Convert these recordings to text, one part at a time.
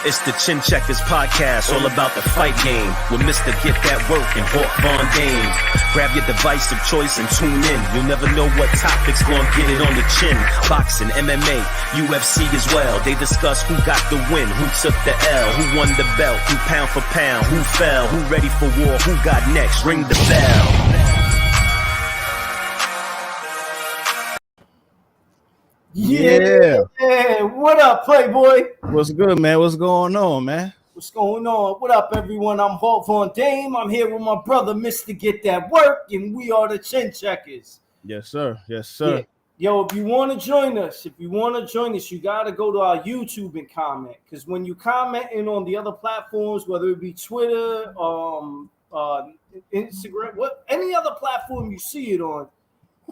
It's the Chin Checkers podcast, all about the fight game. With Mr. Get That Work and Hawk Von Dame. Grab your device of choice and tune in. You'll never know what topics gonna get it on the chin. Boxing, MMA, UFC as well. They discuss who got the win, who took the L, who won the belt, who pound for pound, who fell, who ready for war, who got next. Ring the bell. Yeah. What up, Playboy? What's good, man? What's going on, man? What's going on? What up, everyone? I'm Hawk Von Dame. I'm here with my brother, Mr. Get That Work, and we are the Chin Checkers. Yes, sir. Yes, sir. Yeah. Yo, if you want to join us, you got to go to our YouTube and comment. Because when you commenting on the other platforms, whether it be Twitter, Instagram, any other platform you see it on,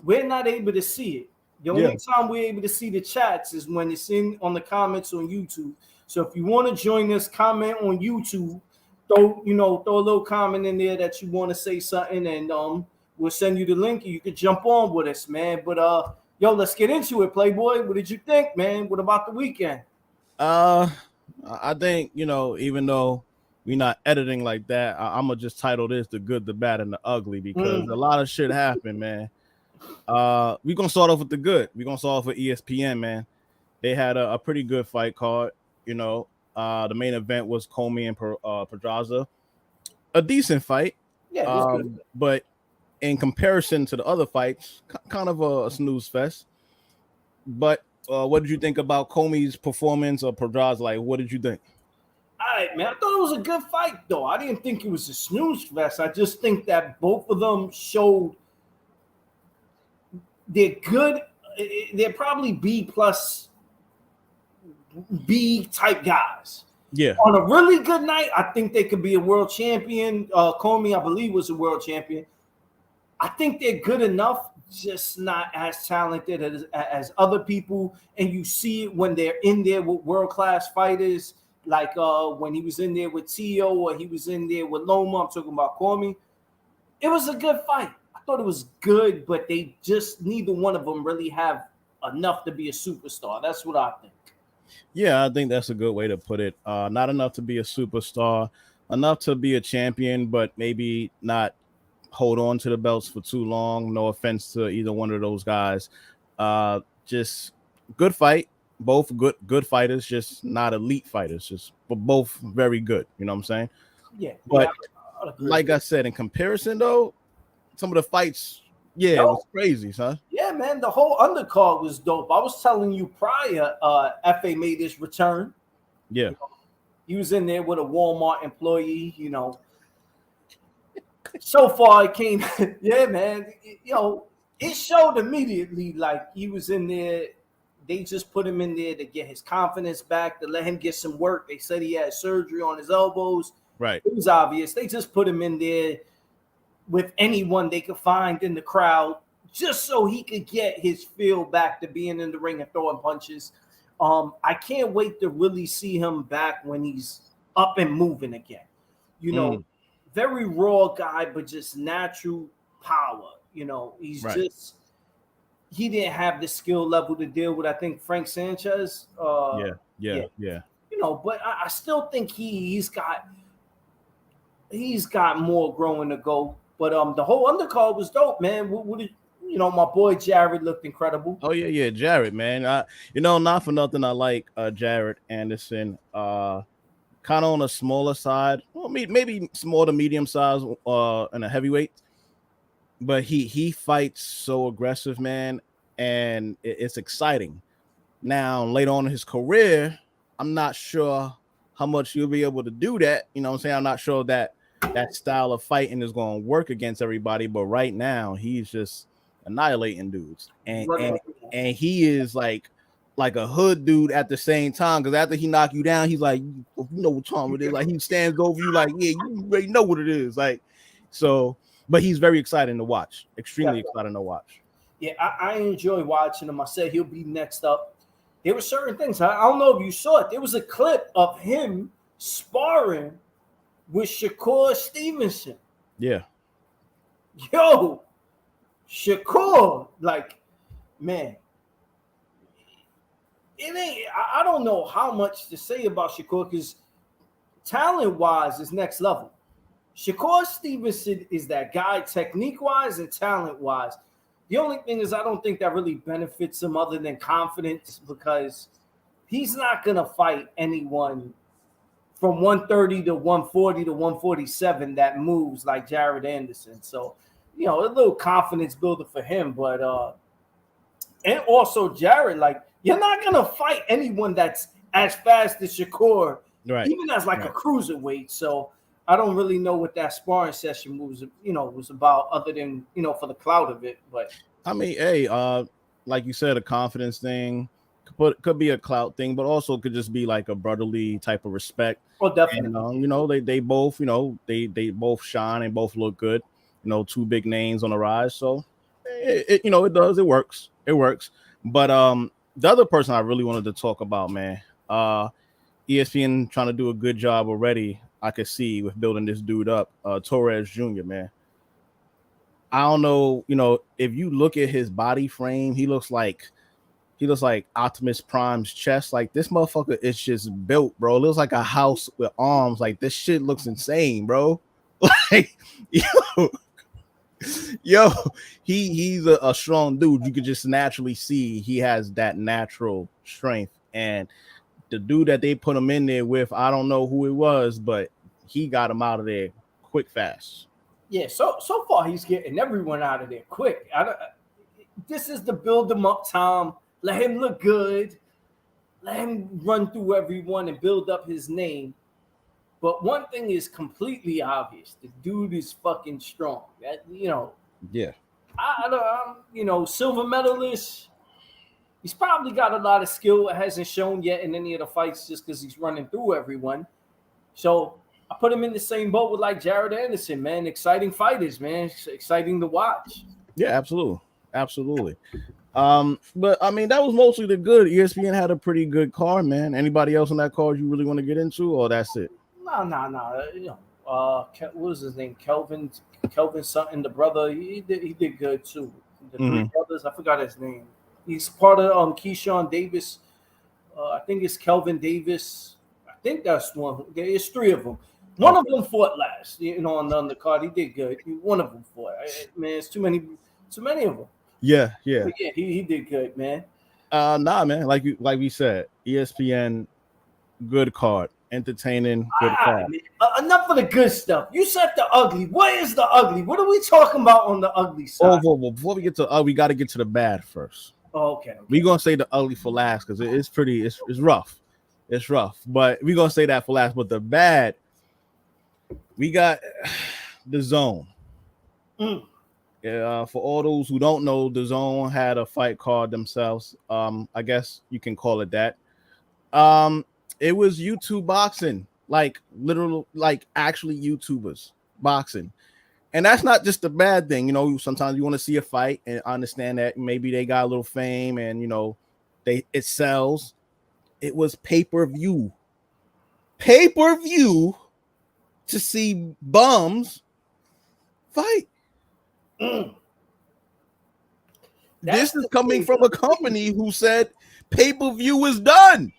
we're not able to see it. The only time we're able to see the chats is when it's on the comments on YouTube. So if you want to join us, comment on YouTube. Throw a little comment in there that you want to say something, and we'll send you the link. And you can jump on with us, man. But let's get into it, Playboy. What did you think, man? What about the weekend? I think even though we're not editing like that, I'm gonna just title this "The Good, the Bad, and the Ugly" because a lot of shit happened, man. We're gonna start off with the good. We're gonna start off with ESPN, man. They had a pretty good fight card. The main event was Comey and Pedraza. A decent fight. Yeah, it was good. But in comparison to the other fights, kind of a snooze fest. But what did you think about Comey's performance or Pedraza? Like, what did you think? All right, man. I thought it was a good fight, though. I didn't think it was a snooze fest. I just think that both of them showed they're good. They're probably B+ B type guys. Yeah. On a really good night, I think they could be a world champion. Comey, I believe, was a world champion. I think they're good enough, just not as talented as other people. And you see it when they're in there with world-class fighters, like when he was in there with Tio or he was in there with Loma. I'm talking about Comey. It was a good fight. I thought it was good, but they just, neither one of them really have enough to be a superstar. That's what I think. Yeah, I think that's a good way to put it. Not enough to be a superstar, enough to be a champion, but maybe not hold on to the belts for too long. No offense to either one of those guys. Just good fight. Both good fighters, just not elite fighters. But both very good. You know what I'm saying? Yeah. But like I said, in comparison, though, some of the fights, it was crazy, son. Yeah, man, the whole undercard was dope. I was telling you prior, FA made his return. Yeah. He was in there with a Walmart employee, So far it came, yeah, man. It showed immediately like he was in there. They just put him in there to get his confidence back, to let him get some work. They said he had surgery on his elbows. Right. It was obvious. They just put him in there with anyone they could find in the crowd, just so he could get his feel back to being in the ring and throwing punches. I can't wait to really see him back when he's up and moving again. Very raw guy, but just natural power. He's right. just, he didn't have the skill level to deal with, I think, Frank Sanchez. Yeah. But I still think he's got more growing to go. But the whole undercard was dope, man. What did my boy Jared looked incredible. Oh yeah, Jared, man. Not for nothing, I like Jared Anderson. Kind of on a smaller side, well, maybe small to medium size, in a heavyweight. But he fights so aggressive, man, and it's exciting. Now, later on in his career, I'm not sure how much you'll be able to do that. You know what I'm saying? I'm not sure that style of fighting is going to work against everybody, but right now he's just annihilating dudes, and he is like a hood dude at the same time, because after he knock you down, he's like, you know what time it is, like he stands over you like, yeah, you already know what it is, like. So but he's very exciting to watch, extremely exciting to watch. Yeah, I enjoy watching him. I said he'll be next up. There were certain things, I don't know if you saw it, there was a clip of him sparring with Shakur Stevenson. Yeah. Yo, Shakur, like, man, it ain't. I don't know how much to say about Shakur because talent-wise is next level. Shakur Stevenson is that guy technique-wise and talent-wise. The only thing is I don't think that really benefits him other than confidence because he's not going to fight anyone from 130 to 140 to 147 that moves like Jared Anderson. So, a little confidence builder for him. But and also Jared, like, you're not going to fight anyone that's as fast as Shakur, right? Even as like a cruiserweight. So I don't really know what that sparring session was about other than, for the clout of it. But I mean, hey, like you said, a confidence thing could be a clout thing, but also could just be like a brotherly type of respect. Oh, definitely. And, they both, they both shine and both look good. Two big names on the rise. So it works. It works. But the other person I really wanted to talk about, man, ESPN trying to do a good job already. I could see with building this dude up, Torres Jr., man. I don't know, if you look at his body frame, he looks like Optimus Prime's chest. Like, this motherfucker is just built, bro. It looks like a house with arms. Like, this shit looks insane, bro. Like, he's a strong dude. You could just naturally see he has that natural strength. And the dude that they put him in there with, I don't know who it was, but he got him out of there quick, fast. Yeah, so far he's getting everyone out of there quick. This is the build him up time. Let him look good. Let him run through everyone and build up his name. But one thing is completely obvious: the dude is fucking strong. Yeah. Silver medalist. He's probably got a lot of skill it hasn't shown yet in any of the fights just because he's running through everyone. So I put him in the same boat with like Jared Anderson, man. Exciting fighters, man. It's exciting to watch. Yeah, absolutely. But I mean, that was mostly the good. ESPN had a pretty good card, man. Anybody else on that card you really want to get into, or that's it? No. What was his name? Kelvin something. The brother, he did good too. The three brothers, I forgot his name. He's part of Keyshawn Davis. I think it's Kelvin Davis. I think that's one. There's three of them. One of them fought last, on the undercard. He did good. One of them fought. Man, it's too many of them. Yeah. But yeah, he did good, man. Nah, man. Like we said, ESPN, good card, entertaining, good card. Enough of the good stuff. You said the ugly. What is the ugly? What are we talking about on the ugly side? Oh, before we get to we got to get to the bad first. Oh, okay. We're gonna say the ugly for last because it's rough. It's rough, but we're gonna say that for last. But the bad, we got the Zone. Yeah, for all those who don't know, the Zone had a fight card themselves. I guess you can call it that. It was YouTube boxing, like literal, like actually YouTubers boxing. And that's not just a bad thing. Sometimes you want to see a fight and understand that maybe they got a little fame and, it sells. It was pay-per-view to see bums fight. This is coming from a company who said pay-per-view is done.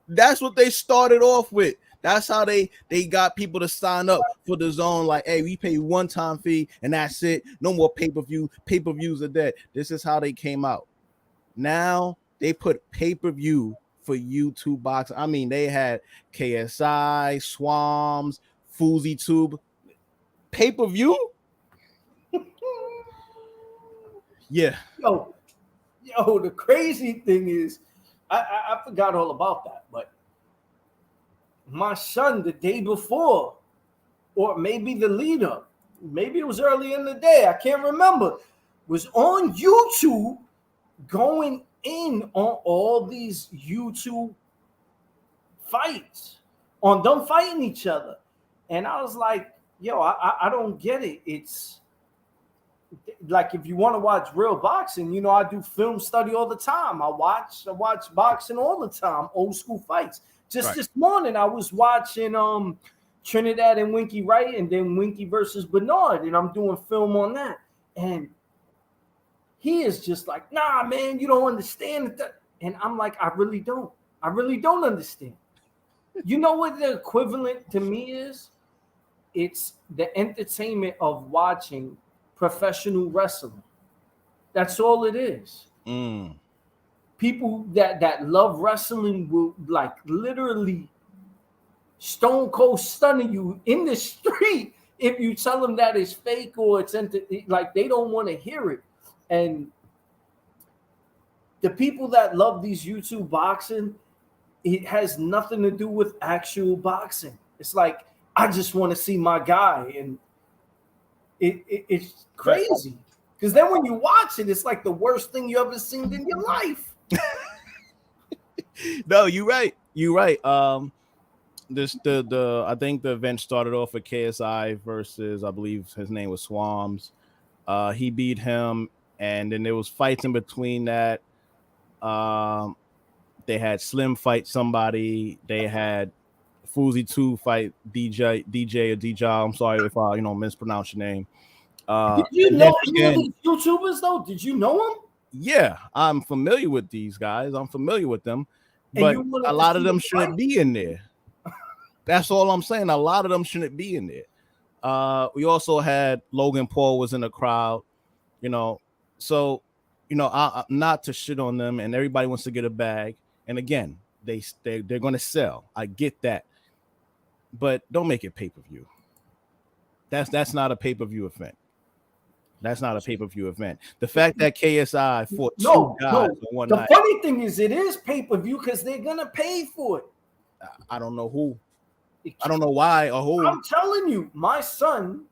That's what they started off with. That's how they got people to sign up for the Zone. Like, hey, we pay one-time fee and that's it. No more pay-per-view. Pay-per-views are dead. This is how they came out. Now they put pay-per-view for YouTube boxing. I mean, they had KSI, Swams, FouseyTube. Pay-per-view? Yeah. Yo, the crazy thing is, I forgot all about that, but my son the day before, or maybe the lead up, maybe it was early in the day, I can't remember, was on YouTube going in on all these YouTube fights, on them fighting each other. And I was like, yo, I don't get it. It's like, if you want to watch real boxing, I do film study all the time. I watch boxing all the time, old school fights. Just This morning, I was watching Trinidad and Winky Wright, and then Winky versus Bernard, and I'm doing film on that. And he is just like, nah, man, you don't understand that. And I'm like, I really don't understand. You know what the equivalent to me is? It's the entertainment of watching professional wrestling. That's all it is. People that love wrestling will like literally stone cold stunning you in the street if you tell them that it's fake or it's like they don't want to hear it. And the people that love these YouTube boxing, it has nothing to do with actual boxing. It's like, I just want to see my guy, and it's crazy. Because then when you watch it, it's like the worst thing you ever seen in your life. No, you're right. You're right. I think the event started off with KSI versus, I believe his name was Swams. He beat him, and then there was fights in between that. They had Slim fight somebody. They had Fousey 2 fight DJ or DJ. I'm sorry if I mispronounce your name. Did you know any of these YouTubers though? Did you know them? Yeah, I'm familiar with these guys. I'm familiar with them, but a lot of them shouldn't be in there. That's all I'm saying. A lot of them shouldn't be in there. We also had Logan Paul was in the crowd, so I'm not to shit on them, and everybody wants to get a bag. And again, they're going to sell. I get that, but don't make it pay-per-view. That's not a pay-per-view event. That's not a pay-per-view event. The fact that KSI fought two guys on one night. The funny thing is, it is pay-per-view because they're gonna pay for it. I don't know who. I don't know why or who. I'm telling you, my son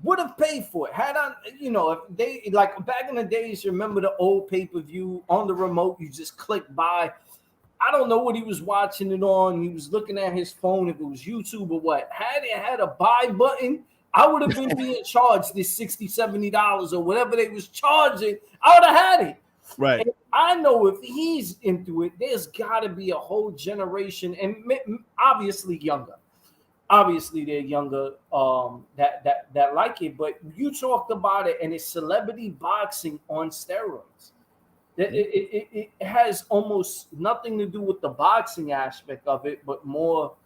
would have paid for it. Had I, if they like back in the days, remember the old pay-per-view on the remote, you just click buy. I don't know what he was watching it on. He was looking at his phone, if it was YouTube or what. Had it had a buy button, I would have been being charged this $60, $70 or whatever they was charging. I would have had it. Right. And I know if he's into it, there's got to be a whole generation, and obviously younger. Obviously, they're younger that like it. But you talked about it, and it's celebrity boxing on steroids. It has almost nothing to do with the boxing aspect of it, but more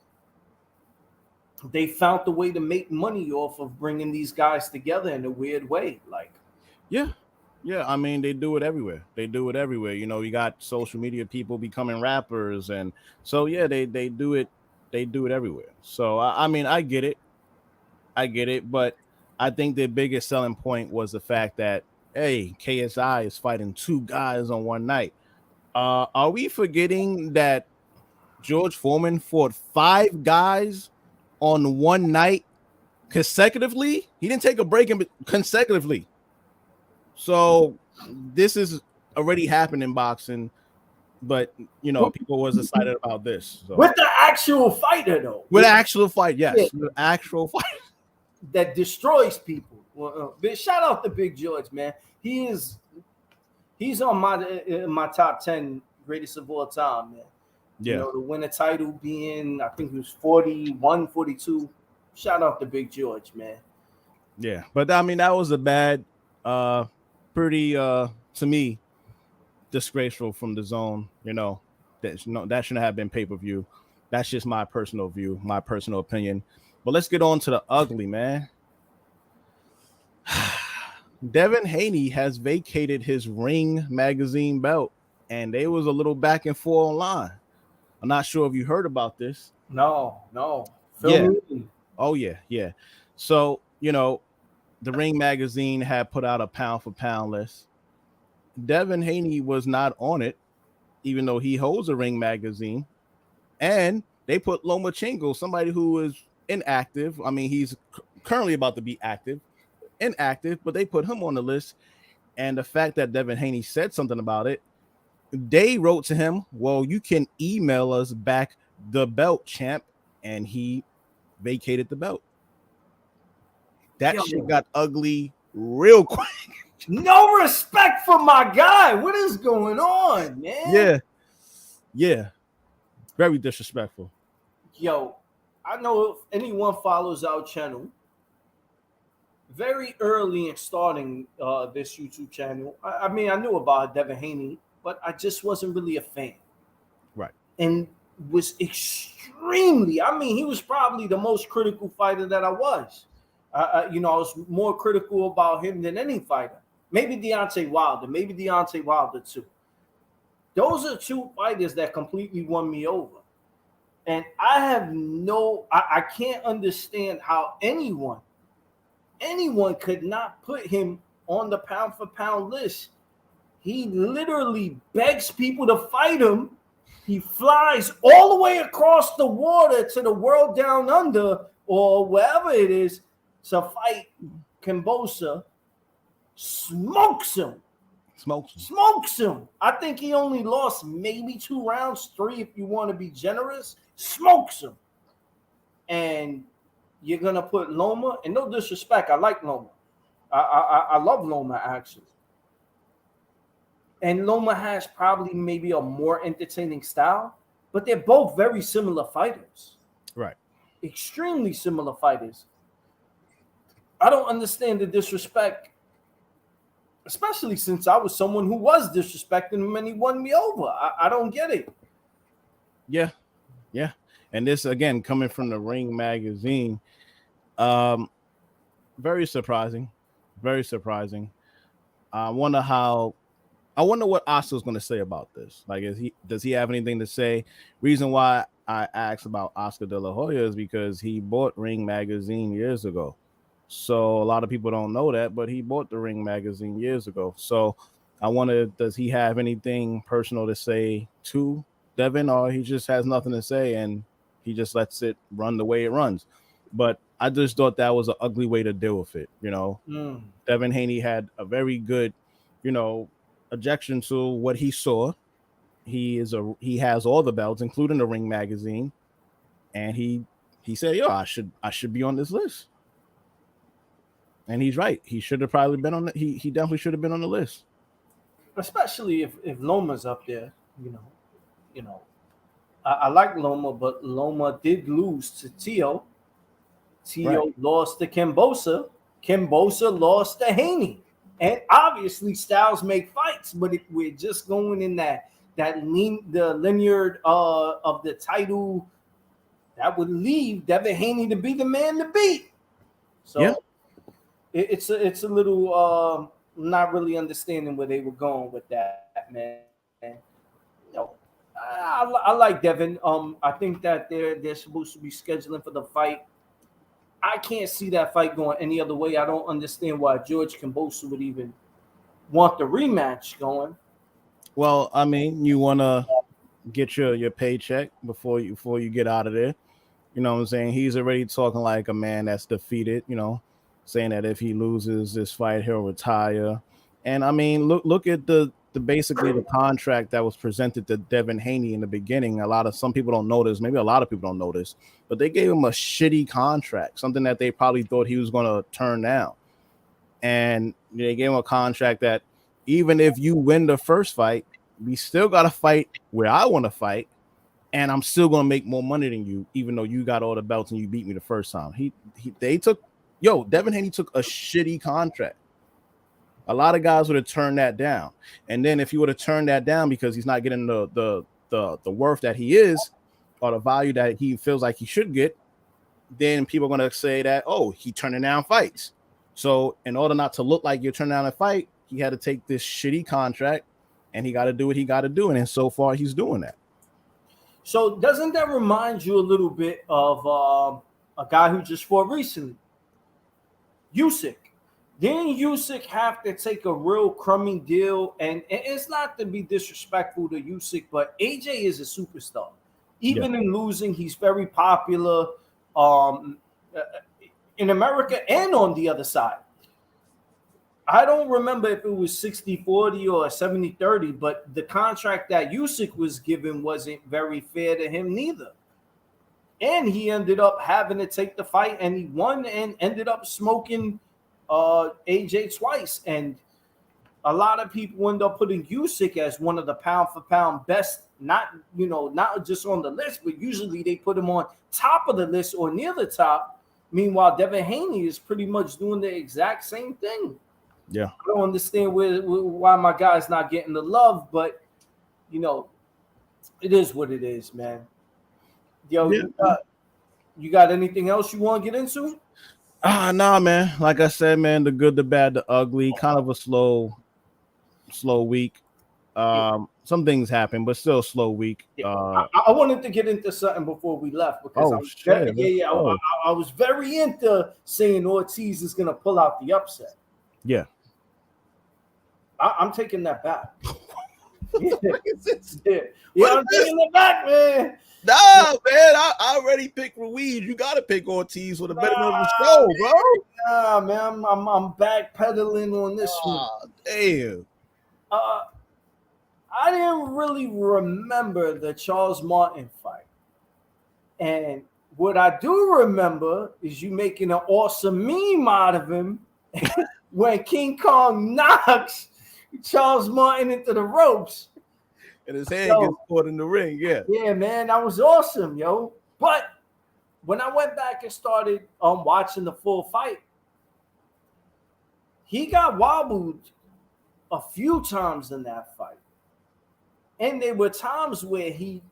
they found the way to make money off of bringing these guys together in a weird way. Like, yeah. I mean, they do it everywhere. You got social media people becoming rappers, and so yeah, they do it. They do it everywhere. So I mean, I get it, but I think the biggest selling point was the fact that, hey, KSI is fighting two guys on one night. Are we forgetting that George Foreman fought 5 guys on one night consecutively? He didn't take a break consecutively. So this is already happened in boxing, but people was excited about this. So. With the actual fighter, though. With the actual fight, yes. Yeah. With the actual fight. That destroys people. Well, shout out to Big George, man. He's on my top 10 greatest of all time, man. Yeah. To win a title being, I think he was 41, 42. Shout out to Big George, man. Yeah, but I mean, that was a bad, pretty, to me, disgraceful from the zone. That shouldn't have been pay-per-view. That's just my personal view, my personal opinion. But let's get on to the ugly, man. Devin Haney has vacated his Ring magazine belt, and there was a little back and forth online. I'm not sure if you heard about this. No. Oh, yeah. So, the Ring magazine had put out a pound for pound list. Devin Haney was not on it, even though he holds a Ring magazine. And they put Lomachenko, somebody who is inactive. I mean, he's currently about to be inactive, but they put him on the list. And the fact that Devin Haney said something about it, they wrote to him, well, you can email us back the belt, champ. And he vacated the belt. That shit got ugly real quick. No respect for my guy. What is going on, man? Yeah. Very disrespectful. Yo, I know if anyone follows our channel, very early in starting this YouTube channel, I mean, I knew about Devin Haney but I just wasn't really a fan. Right. And was extremely, I mean, he was probably the most critical fighter that I was. I was more critical about him than any fighter. Maybe Deontay Wilder too. Those are two fighters that completely won me over. And I can't understand how anyone could not put him on the pound for pound list. He literally begs people to fight him. He flies all the way across the water to the world down under or wherever it is to fight Kambosos. Smokes him. I think he only lost maybe 2 rounds, 3 if you want to be generous. Smokes him. And you're going to put Loma, and no disrespect, I like Loma. I love Loma, actually. And Loma has probably maybe a more entertaining style, but they're both very similar fighters. Right. Extremely similar fighters. I don't understand the disrespect, especially since I was someone who was disrespecting him and he won me over. I don't get it. Yeah. And this, again, coming from the Ring magazine, very surprising. I wonder what Oscar's going to say about this. Like, does he have anything to say? Reason why I asked about Oscar De La Hoya is because he bought Ring magazine years ago. So a lot of people don't know that, but he bought the Ring magazine years ago. So I wonder, does he have anything personal to say to Devin, or he just has nothing to say and he just lets it run the way it runs? But I just thought that was an ugly way to deal with it. Devin Haney had a very good, objection to what he saw. He has all the belts, including the Ring magazine, and he said, "Yo, I should be on this list." And he's right. He should have probably been on the, he definitely should have been on the list. Especially if Loma's up there, I like Loma, but Loma did lose to Tio. Tio lost to Kambosos. Kambosos lost to Haney. And obviously styles make fights, but if we're just going in the linear of the title, that would leave Devin Haney to be the man to beat. So yeah. It's a little not really understanding where they were going with that, man. I like Devin. I think that they're supposed to be scheduling for the fight. I can't see that fight going any other way. I don't understand why George Kambosos would even want the rematch going. Well, I mean, you want to get your paycheck before you get out of there. You know what I'm saying? He's already talking like a man that's defeated, saying that if he loses this fight, he'll retire. And I mean, look at the basically the contract that was presented to Devin Haney in the beginning. Some people don't know this. Maybe a lot of people don't know this, but they gave him a shitty contract, something that they probably thought he was going to turn down. And they gave him a contract that even if you win the first fight, we still got to fight where I want to fight. And I'm still going to make more money than you, even though you got all the belts and you beat me the first time. Devin Haney took a shitty contract. A lot of guys would have turned that down. And then if you would have turned that down because he's not getting the worth that he is or the value that he feels like he should get, then people are going to say that, oh, he turning down fights. So in order not to look like you're turning down a fight, he had to take this shitty contract and he got to do what he got to do. And so far he's doing that. So doesn't that remind you a little bit of a guy who just fought recently? Usyk. Didn't Usyk have to take a real crummy deal? And it's not to be disrespectful to Usyk, but AJ is a superstar. Even in losing, he's very popular in America and on the other side. I don't remember if it was 60-40 or 70-30, but the contract that Usyk was given wasn't very fair to him neither. And he ended up having to take the fight, and he won and ended up smoking AJ twice. And a lot of people end up putting Usyk as one of the pound for pound best, not just on the list, but usually they put him on top of the list or near the top. Meanwhile, Devin Haney is pretty much doing the exact same thing. Yeah. I don't understand why my guy's not getting the love, but you know, it is what it is, man. Yo, Yeah. you got anything else you want to get into? Nah, man. Like I said, man, the good, the bad, the ugly. Kind of a slow week. Some things happen, but still slow week. I wanted to get into something before we left because Shit. I was very into saying Ortiz is gonna pull out the upset. Yeah. I'm taking that back. Yeah, I'm taking it back, man. Nah, man, I already picked Ruiz. You gotta pick Ortiz for the better of the show, bro. Nah, man, I'm backpedaling on this one. Damn. I didn't really remember the Charles Martin fight, and what I do remember is you making an awesome meme out of him when King Kong knocks Charles Martin into the ropes. And his hand gets caught in the ring, yeah. Yeah, man, that was awesome, yo. But when I went back and started watching the full fight, he got wobbled a few times in that fight. And there were times where he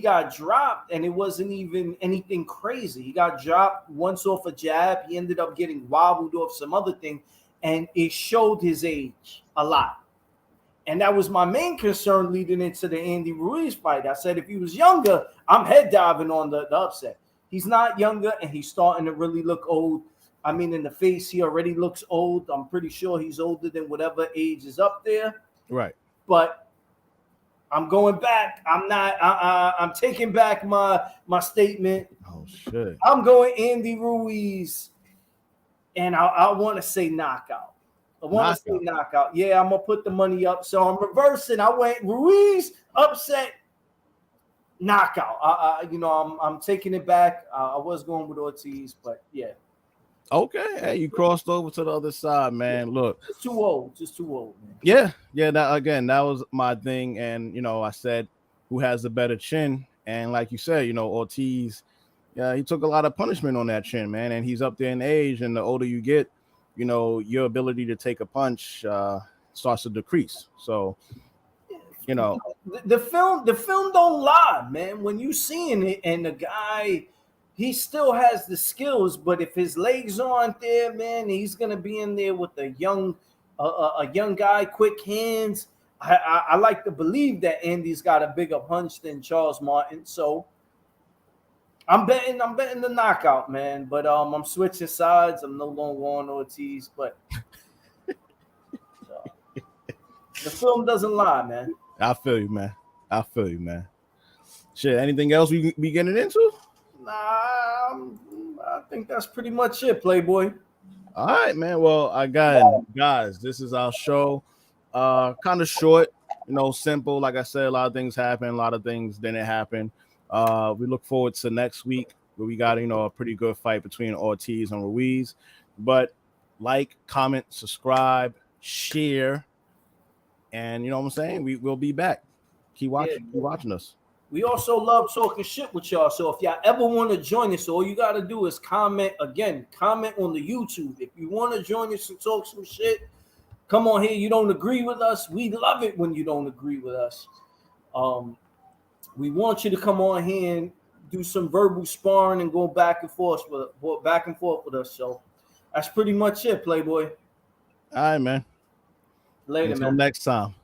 got dropped and it wasn't even anything crazy. He got dropped once off a jab. He ended up getting wobbled off some other thing, and it showed his age a lot. And that was my main concern leading into the Andy Ruiz fight. I said if he was younger, I'm head diving on the upset. He's not younger, and he's starting to really look old. I mean, in the face, he already looks old. I'm pretty sure he's older than whatever age is up there. Right. But I'm going back. I'm taking back my statement. Oh, shit. I'm going Andy Ruiz, and I want to say knockout. I want to say knockout. Yeah, I'm going to put the money up. So I'm reversing. I went Ruiz, upset, knockout. I'm taking it back. I was going with Ortiz, but yeah. Okay. Hey, you crossed over to the other side, man. Look. Just too old, man. Yeah. That was my thing. And, I said, who has the better chin? And like you said, Ortiz, he took a lot of punishment on that chin, man. And he's up there in age. And the older you get, your ability to take a punch starts to decrease. So, the film don't lie, man. When you seeing it, and the guy, he still has the skills, but if his legs aren't there, man, he's gonna be in there with a young guy, quick hands. I like to believe that Andy's got a bigger punch than Charles Martin, so I'm betting the knockout, man. But I'm switching sides. I'm no longer on Ortiz, but the film doesn't lie, man. I feel you, man. Shit, anything else we be getting into? Nah, I think that's pretty much it, Playboy. All right, man. Well, guys, this is our show. Kind of short, simple. Like I said, a lot of things happen, a lot of things didn't happen. We look forward to next week where we got, a pretty good fight between Ortiz and Ruiz. But like, comment, subscribe, share, and you know what I'm saying? We'll be back. Keep watching us. We also love talking shit with y'all. So if y'all ever want to join us, all you got to do is comment on the YouTube. If you want to join us and talk some shit, come on here. You don't agree with us. We love it when you don't agree with us. We want you to come on here and do some verbal sparring and go back and forth with us. So that's pretty much it, Playboy. All right, man. Later, Until man. next time.